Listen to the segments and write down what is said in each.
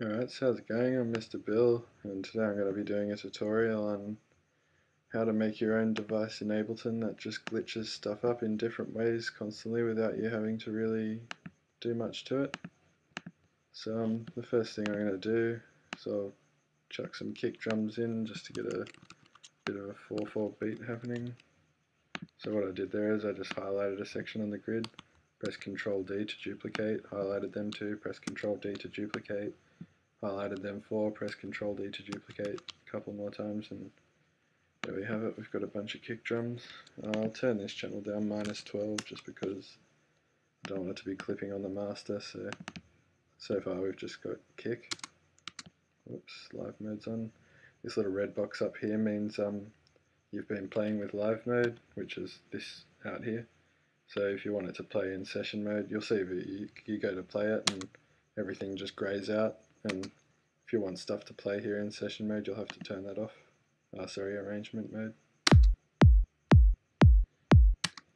Alright, so how's it going? I'm Mr. Bill, and today I'm going to be doing a tutorial on how to make your own device in Ableton that just glitches stuff up in different ways constantly without you having to really do much to it. So the first thing I'm going to do is I'll chuck some kick drums in just to get a bit of a 4/4 beat happening. So what I did there is I just highlighted a section on the grid, pressed Ctrl D to duplicate, highlighted them two, pressed Ctrl D to duplicate, highlighted them four, press Ctrl D to duplicate a couple more times, and there we have it. We've got a bunch of kick drums. I'll turn this channel down -12 just because I don't want it to be clipping on the master. So far we've just got kick. Whoops, live mode's on. This little red box up here means you've been playing with live mode, which is this out here. So if you want it to play in session mode, you'll see that you go to play it and everything just grays out, and if you want stuff to play here in session mode, you'll have to turn that off. Arrangement mode.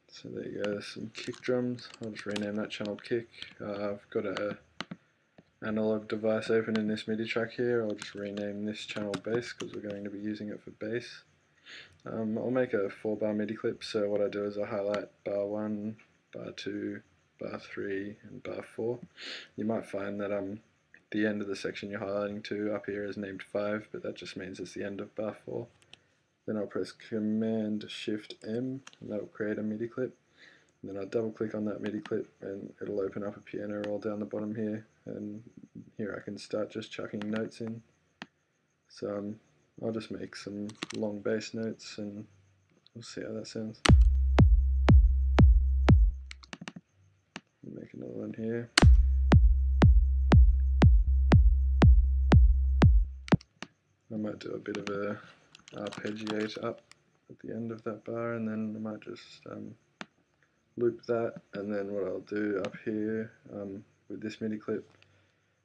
So there you go, some kick drums. I'll just rename that channel kick. I've got a analog device open in this MIDI track here. I'll just rename this channel bass because we're going to be using it for bass. I'll make a 4-bar MIDI clip, so what I do is I highlight bar 1, bar 2, bar 3 and bar 4. You might find that the end of the section you're highlighting to up here is named 5, but that just means it's the end of bar 4. Then I'll press Command Shift M and that will create a MIDI clip. And then I'll double click on that MIDI clip and it'll open up a piano roll down the bottom here, and here I can start just chucking notes in. So I'll just make some long bass notes and we'll see how that sounds. Make another one here. I might do a bit of a arpeggiate up at the end of that bar, and then I might just loop that, and then what I'll do up here with this MIDI clip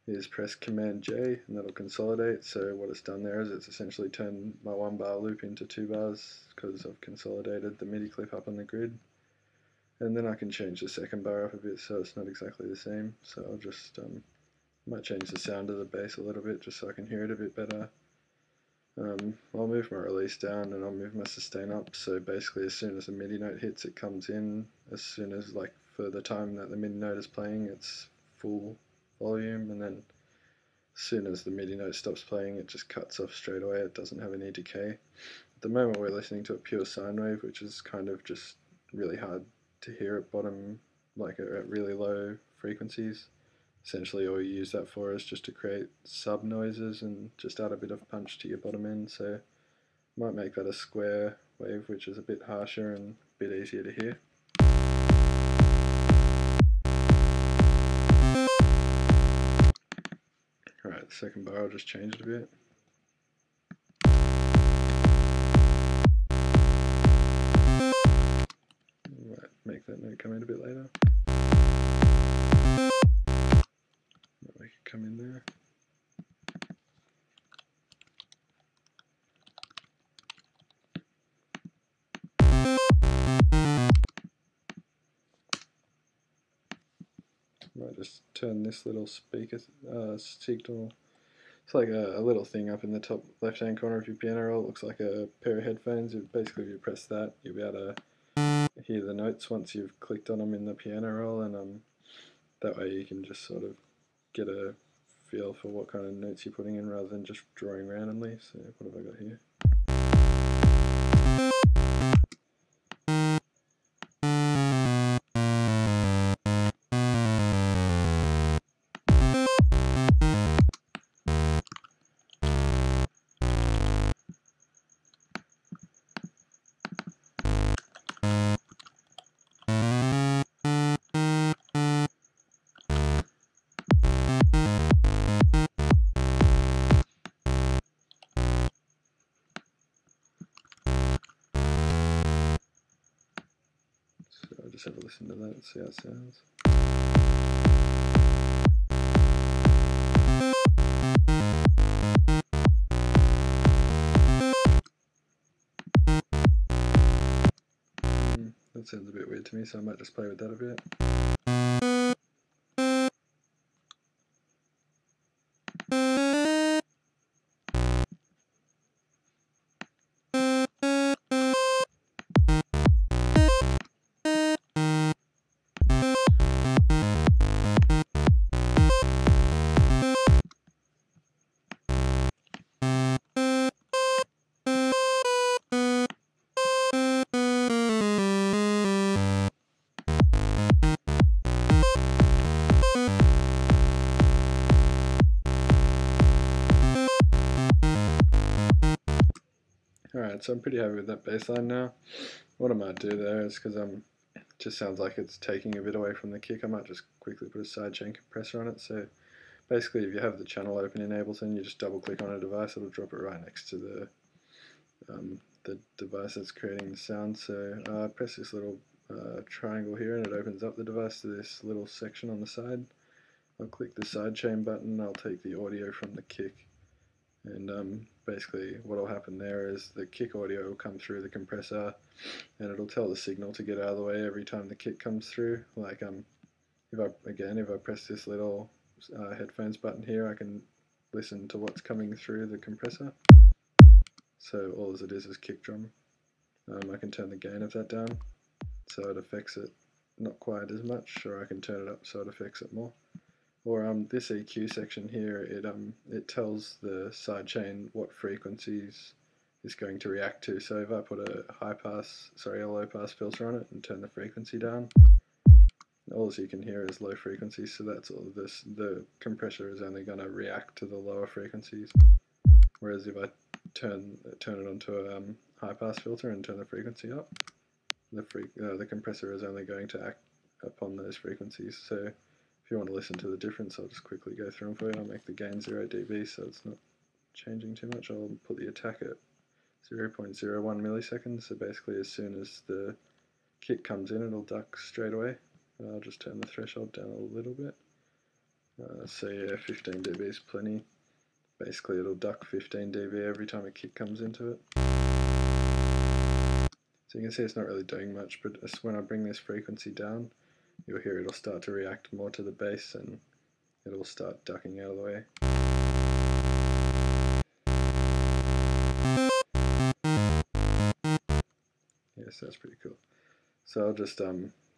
is press Command J and that'll consolidate. So what it's done there is it's essentially turned my 1-bar loop into 2 bars because I've consolidated the MIDI clip up on the grid. And then I can change the second bar up a bit so it's not exactly the same. So I'll just might change the sound of the bass a little bit just so I can hear it a bit better. I'll move my release down and I'll move my sustain up, so basically as soon as the MIDI note hits it comes in, as soon as for the time that the MIDI note is playing it's full volume, and then as soon as the MIDI note stops playing it just cuts off straight away, it doesn't have any decay. At the moment we're listening to a pure sine wave, which is kind of just really hard to hear at bottom, at really low frequencies. Essentially all you use that for is just to create sub noises and just add a bit of punch to your bottom end, so might make that a square wave which is a bit harsher and a bit easier to hear. Alright, the second bar I'll just change it a bit. Might make that note come in a bit later. Might make it come in there. Might just turn this little speaker signal. It's like a little thing up in the top left hand corner of your piano roll. It looks like a pair of headphones. Basically, if you press that, you'll be able to hear the notes once you've clicked on them in the piano roll, and that way you can just sort of get a feel for what kind of notes you're putting in rather than just drawing randomly. So what have I got here? So I'll just have a listen to that and see how it sounds. That sounds a bit weird to me, so I might just play with that a bit. Alright, so I'm pretty happy with that bass line now. What I might do there is, because it just sounds like it's taking a bit away from the kick, I might just quickly put a sidechain compressor on it. So basically, if you have the channel open in Ableton, you just double click on a device, it'll drop it right next to the device that's creating the sound. So I press this little triangle here and it opens up the device to this little section on the side. I'll click the sidechain button, I'll take the audio from the kick, and basically what will happen there is the kick audio will come through the compressor and it'll tell the signal to get out of the way every time the kick comes through. Like if I press this little headphones button here, I can listen to what's coming through the compressor. So all it is kick drum. I can turn the gain of that down so it affects it not quite as much, or I can turn it up so it affects it more. Or this EQ section here, it tells the sidechain what frequencies it's going to react to. So if I put a low pass filter on it and turn the frequency down, all you can hear is low frequencies. So that's all this. The compressor is only going to react to the lower frequencies. Whereas if I turn it onto a high pass filter and turn the frequency up, the compressor is only going to act upon those frequencies. So if you want to listen to the difference, I'll just quickly go through them for you. I'll make the gain 0 dB so it's not changing too much. I'll put the attack at 0.01 milliseconds. So basically, as soon as the kick comes in, it'll duck straight away. I'll just turn the threshold down a little bit. So yeah, 15 dB is plenty. Basically, it'll duck 15 dB every time a kick comes into it. So you can see it's not really doing much, but when I bring this frequency down, you'll hear it'll start to react more to the bass and it'll start ducking out of the way. Yes, that's pretty cool. So I'll just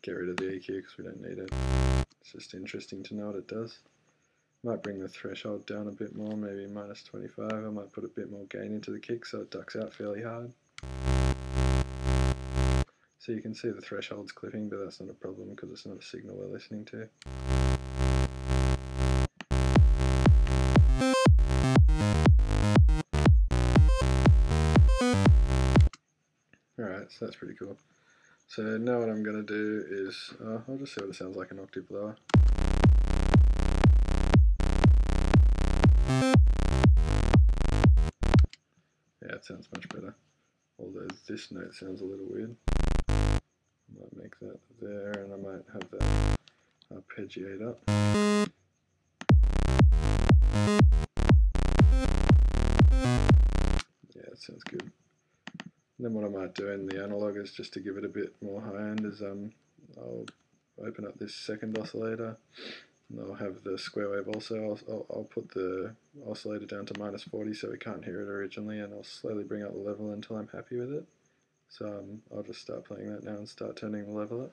get rid of the EQ because we don't need it. It's just interesting to know what it does. Might bring the threshold down a bit more, maybe minus 25. I might put a bit more gain into the kick so it ducks out fairly hard. So you can see the threshold's clipping, but that's not a problem because it's not a signal we're listening to. Alright, so that's pretty cool. So now what I'm going to do is, I'll just see what it sounds like an octave lower. Yeah, it sounds much better. Although this note sounds a little weird. I might make that there, and I might have that arpeggiate up. Yeah, it sounds good. And then what I might do in the analog is, just to give it a bit more high end, is I'll open up this second oscillator, and I'll have the square wave also. I'll put the oscillator down to minus 40 so we can't hear it originally, and I'll slowly bring up the level until I'm happy with it. So I'll just start playing that now and start turning the level up.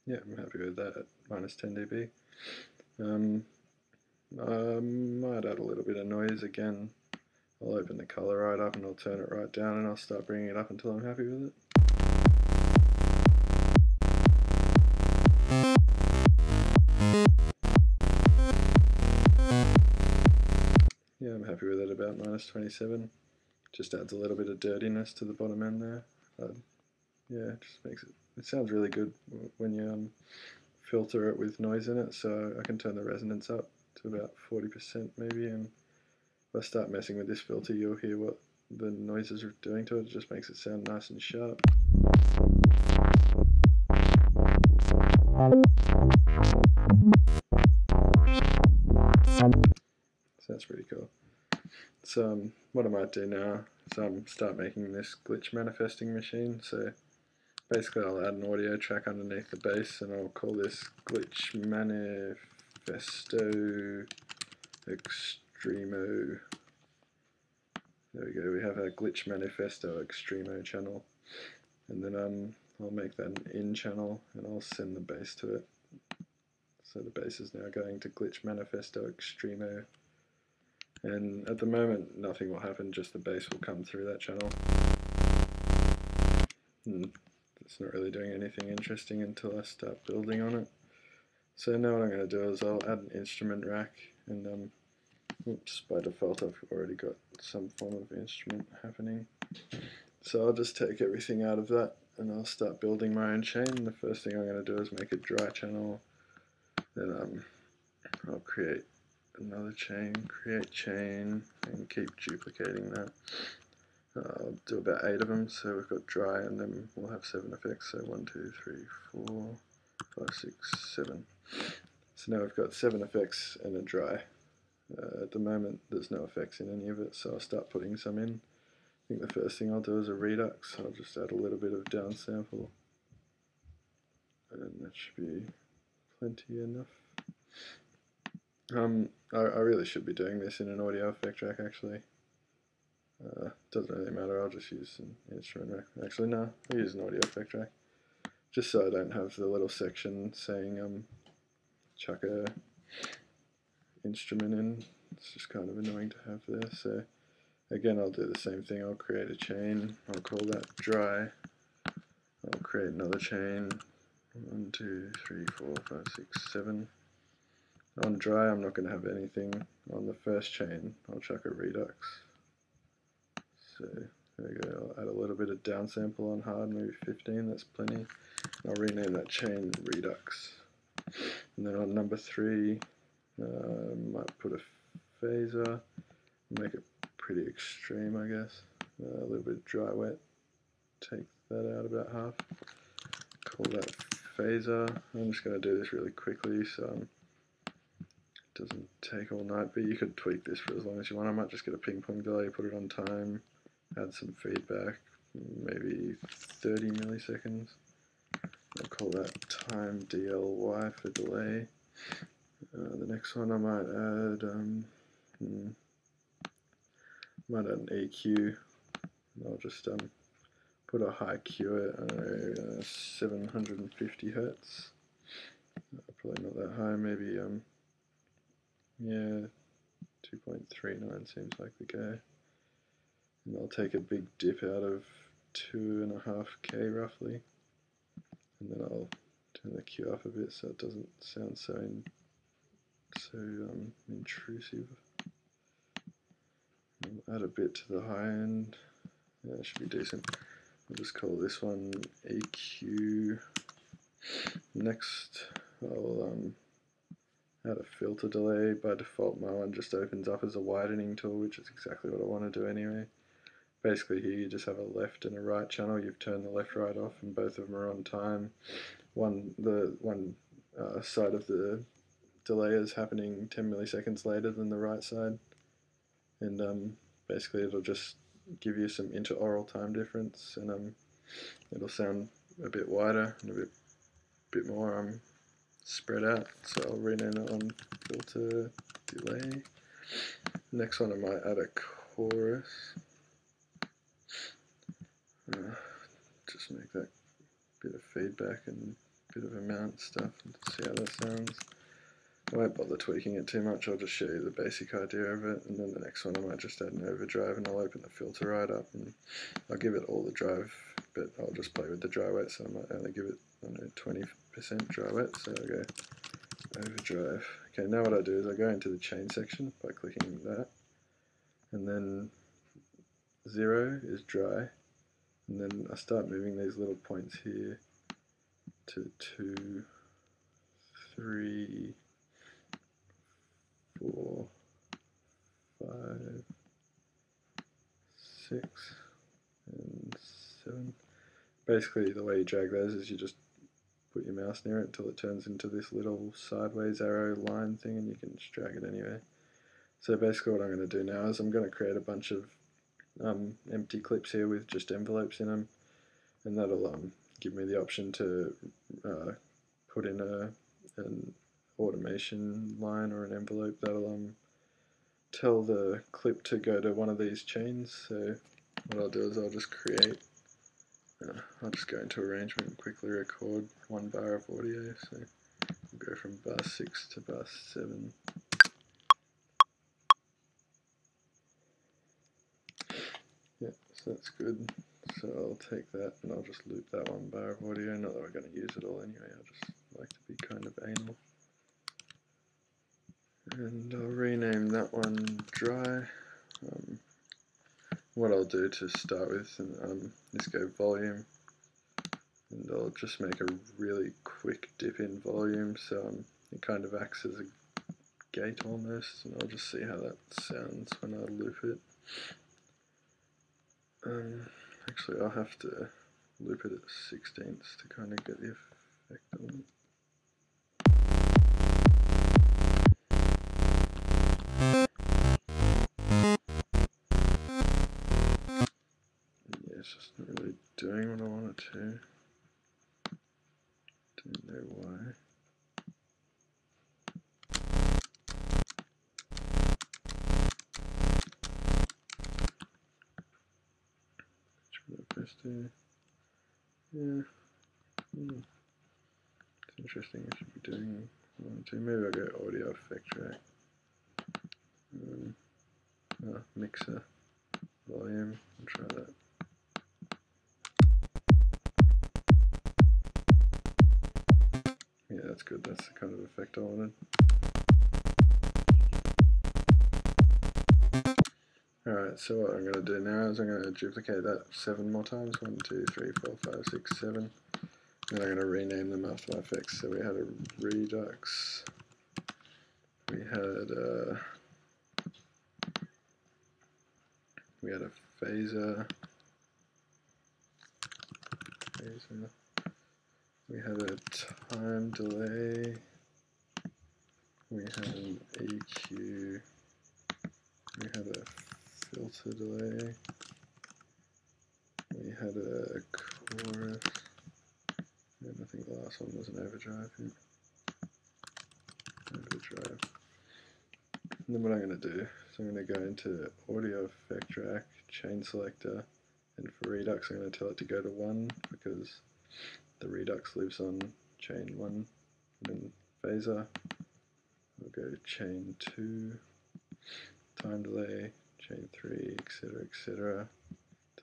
Yeah, I'm happy with that at minus 10 dB. I might add a little bit of noise again. I'll open the color right up and I'll turn it right down and I'll start bringing it up until I'm happy with it. Yeah, I'm happy with it about minus 27. Just adds a little bit of dirtiness to the bottom end there. Yeah, it just makes it sounds really good when you filter it with noise in it. So I can turn the resonance up to about 40% maybe, and if I start messing with this filter, you'll hear what the noises are doing to it. It just makes it sound nice and sharp. So that's pretty cool. So what I might do now is start making this glitch manifesting machine. So basically I'll add an audio track underneath the bass and I'll call this glitch manifesto extremo. There we go, we have our glitch manifesto extremo channel, and then I'll make that an in channel and I'll send the bass to it. So the bass is now going to glitch manifesto extremo, and at the moment nothing will happen, just the bass will come through that channel. It's not really doing anything interesting until I start building on it. So now what I'm going to do is I'll add an instrument rack and oops, by default I've already got some form of instrument happening. So I'll just take everything out of that and I'll start building my own chain. The first thing I'm going to do is make a dry channel, then I'll create another chain, create chain, and keep duplicating that. I'll do about 8 of them, so we've got dry and then we'll have 7 effects, so 1, 2, 3, 4, 5, 6, 7. So now we've got 7 effects and a dry. At the moment there's no effects in any of it, so I'll start putting some in. I think the first thing I'll do is a redux. I'll just add a little bit of downsample, and that should be plenty enough. I really should be doing this in an audio effect track actually. Doesn't really matter, I'll just use an instrument rack. Actually no, I'll use an audio effect track. Just so I don't have the little section saying chuck a instrument in. It's just kind of annoying to have there. So again, I'll do the same thing. I'll create a chain. I'll call that dry. I'll create another chain. 1, 2, 3, 4, 5, 6, 7. On dry, I'm not going to have anything. On the first chain, I'll chuck a redux. So there we go. I'll add a little bit of downsample on hard, maybe 15. That's plenty. I'll rename that chain redux. And then on number 3, might put a phaser, make it pretty extreme, I guess. A little bit of dry wet, take that out about half. Call that phaser. I'm just going to do this really quickly so it doesn't take all night, but you could tweak this for as long as you want. I might just get a ping pong delay, put it on time, add some feedback, maybe 30 milliseconds. I'll call that time DLY for delay. The next one I might add, an EQ. I'll just put a high Q at 750 Hertz. Probably not that high, maybe yeah, 2.39 seems like the go. And I'll take a big dip out of 2.5K roughly, and then I'll turn the Q up a bit so it doesn't sound so intrusive. I'll add a bit to the high end. Yeah, that should be decent. I'll just call this one EQ. Next, I'll add a filter delay. By default, my one just opens up as a widening tool, which is exactly what I want to do anyway. Basically, here you just have a left and a right channel. You've turned the left right off, and both of them are on time. The one side of the delay is happening 10 milliseconds later than the right side, and basically it'll just give you some inter-aural time difference, and it'll sound a bit wider and a bit more spread out. So I'll rename that one filter delay. Next one I might add a chorus. Just make that bit of feedback and bit of amount stuff and see how that sounds. I won't bother tweaking it too much, I'll just show you the basic idea of it, and then the next one I might just add an overdrive and I'll open the filter right up and I'll give it all the drive, but I'll just play with the dry wet, so I might only give it 20% dry wet, so I'll go overdrive. Okay, now what I do is I go into the chain section by clicking that, and then 0 is dry, and then I start moving these little points here to 2, 3, 4, 5, 6, and 7. Basically the way you drag those is you just put your mouse near it until it turns into this little sideways arrow line thing, and you can just drag it anywhere. So basically what I'm going to do now is I'm going to create a bunch of empty clips here with just envelopes in them, and that'll give me the option to put in an automation line or an envelope that'll tell the clip to go to one of these chains. So what I'll do is I'll just I'll just go into arrangement and quickly record 1 bar of audio. So I'll go from bar 6 to bar 7. Yeah, so that's good. So I'll take that and I'll just loop that 1 bar of audio. Not that we're going to use it all anyway, I just like to be kind of anal. And I'll what I'll do to start with is go volume, and I'll just make a really quick dip in volume, so it kind of acts as a gate almost, and I'll just see how that sounds when I loop it. Actually, I'll have to loop it at 16ths to kind of get the effect on it. Yeah, it's just not really doing what I want it to. Don't know why. Yeah. It's interesting. I should be doing one, two. Maybe I'll go audio effect track. Mixer volume. I'll try that. Yeah, that's good. That's the kind of effect I wanted. Alright, so what I'm going to do now is I'm going to duplicate that 7 more times. 1, 2, 3, 4, 5, 6, 7. And I'm going to rename them after my effects. So we had a redux. We had a phaser. We had a time delay. We had an EQ. We had a filter delay. We had a chorus. And I think the last one was an overdrive. Yeah. Overdrive. And then what I'm going to do is I'm going to go into audio effect track, chain selector, and for redux I'm going to tell it to go to 1 because the redux lives on chain 1. And then phaser, I'll go chain 2, time delay, chain 3, etc.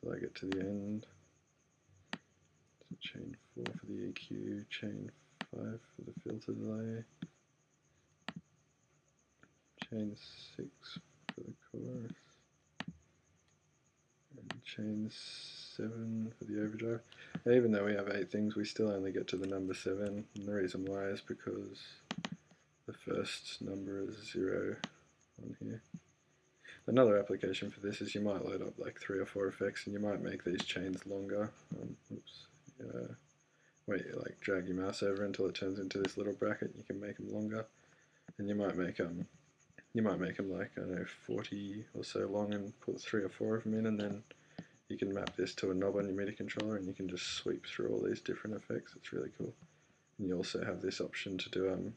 Till I get to the end. So chain 4 for the EQ, chain 5 for the filter delay, chain 6 for the chorus, and chain 7 for the overdrive. And even though we have 8 things, we still only get to the number 7, and the reason why is because the first number is 0 on here. Another application for this is you might load up like 3 or 4 effects and you might make these chains longer. Where you like drag your mouse over until it turns into this little bracket, you can make them longer, and you might make them like, I don't know, 40 or so long and put 3 or 4 of them in, and then you can map this to a knob on your MIDI controller and you can just sweep through all these different effects. It's really cool. And you also have this option to do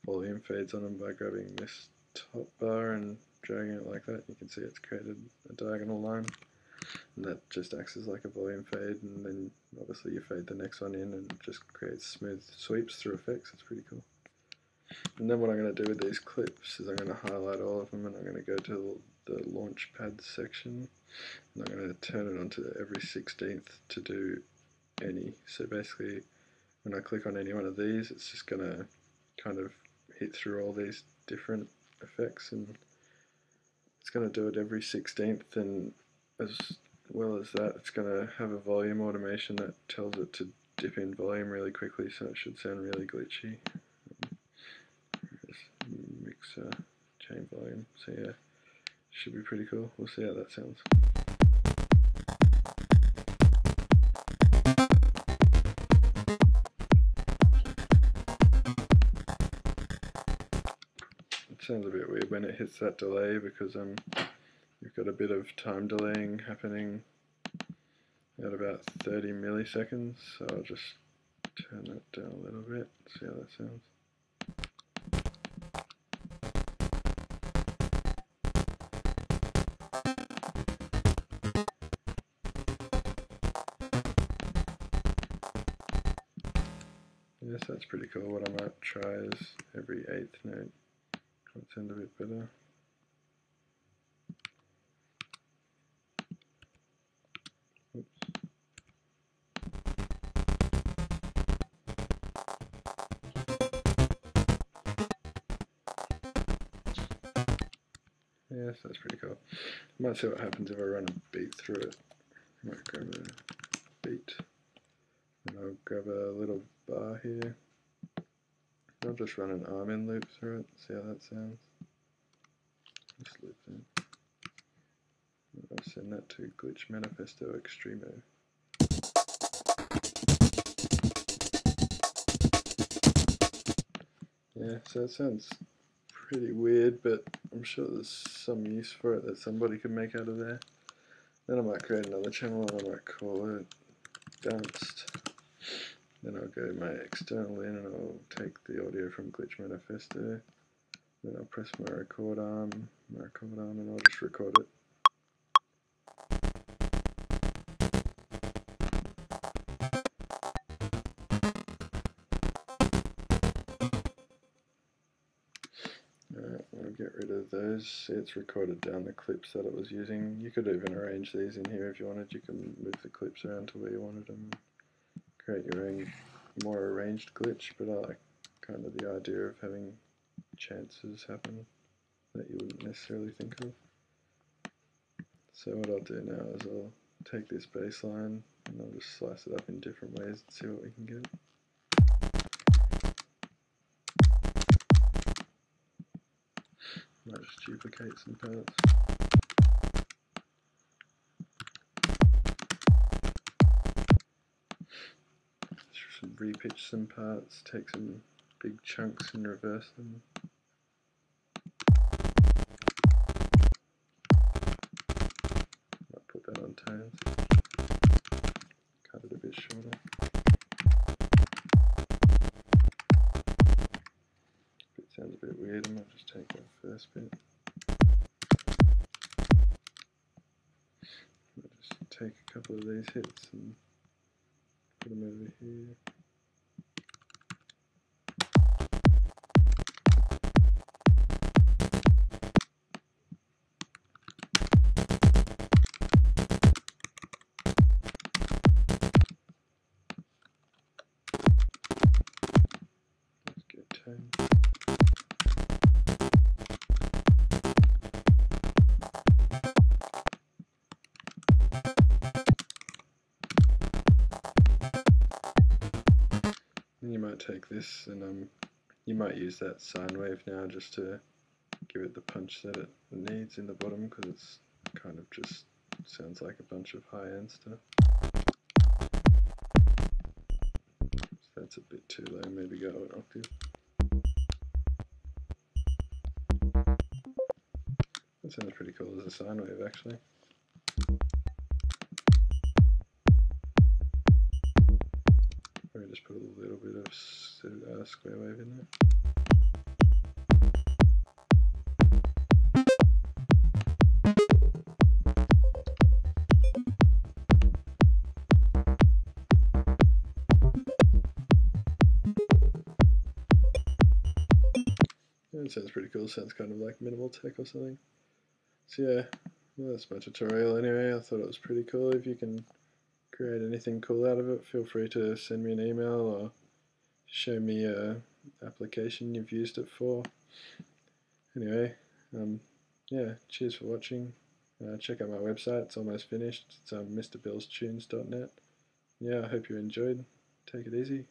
volume fades on them by grabbing this top bar and dragging it like that. You can see it's created a diagonal line, and that just acts as like a volume fade, and then obviously you fade the next one in and it just creates smooth sweeps through effects. It's pretty cool. And then what I'm going to do with these clips is I'm going to highlight all of them, and I'm going to go to the launch pad section, and I'm going to turn it onto every 16th to do any. So basically when I click on any one of these, it's just going to kind of hit through all these different effects, and it's going to do it every 16th, and as well as that, it's going to have a volume automation that tells it to dip in volume really quickly, so it should sound really glitchy. Mixer, chain volume, so yeah, should be pretty cool. We'll see how that sounds. It sounds a bit weird when it hits that delay because you've got a bit of time delaying happening at about 30 milliseconds, so I'll just turn that down a little bit, see how that sounds. Yes, that's pretty cool. What I might try is every 8th note. Might sound a bit better. Oops. Yeah, so that's pretty cool. I might see what happens if I run a beat through it. I might grab a beat, and I'll grab a little bar here. I'll just run an arm in loop through it, see how that sounds. Just loop that. I'll send that to Glitch Manifesto Extremo. Yeah, so it sounds pretty weird, but I'm sure there's some use for it that somebody could make out of there. Then I might create another channel and I might call it Danced. Then I'll go my external in and I'll take the audio from Glitch Manifesto. Then I'll press my record arm, and I'll just record it. Alright, I'll get rid of those. See, it's recorded down the clips that it was using. You could even arrange these in here if you wanted. You can move the clips around to where you wanted them. Create your own more arranged glitch, but I like kind of the idea of having chances happen that you wouldn't necessarily think of. So what I'll do now is I'll take this bass line and I'll just slice it up in different ways and see what we can get. Might just duplicate some parts. Just repitch some parts, take some big chunks and reverse them. Might put that on tones. Cut it a bit shorter. It sounds a bit weird, I might just take that first bit. I'll just take a couple of these hits and put them over here. That's good tone. You might take this and you might use that sine wave now just to give it the punch that it needs in the bottom, because it's kind of just sounds like a bunch of high-end stuff. So that's a bit too low, maybe go an octave. That sounds pretty cool as a sine wave actually. Maybe just put a little bit of square wave in there. That sounds pretty cool, sounds kind of like minimal tech or something. So yeah, well, that's my tutorial anyway. I thought it was pretty cool. If you can create anything cool out of it, feel free to send me an email or show me a application you've used it for. Anyway, yeah, cheers for watching. Check out my website, it's almost finished. It's mrbillstunes.net. Yeah, I hope you enjoyed. Take it easy.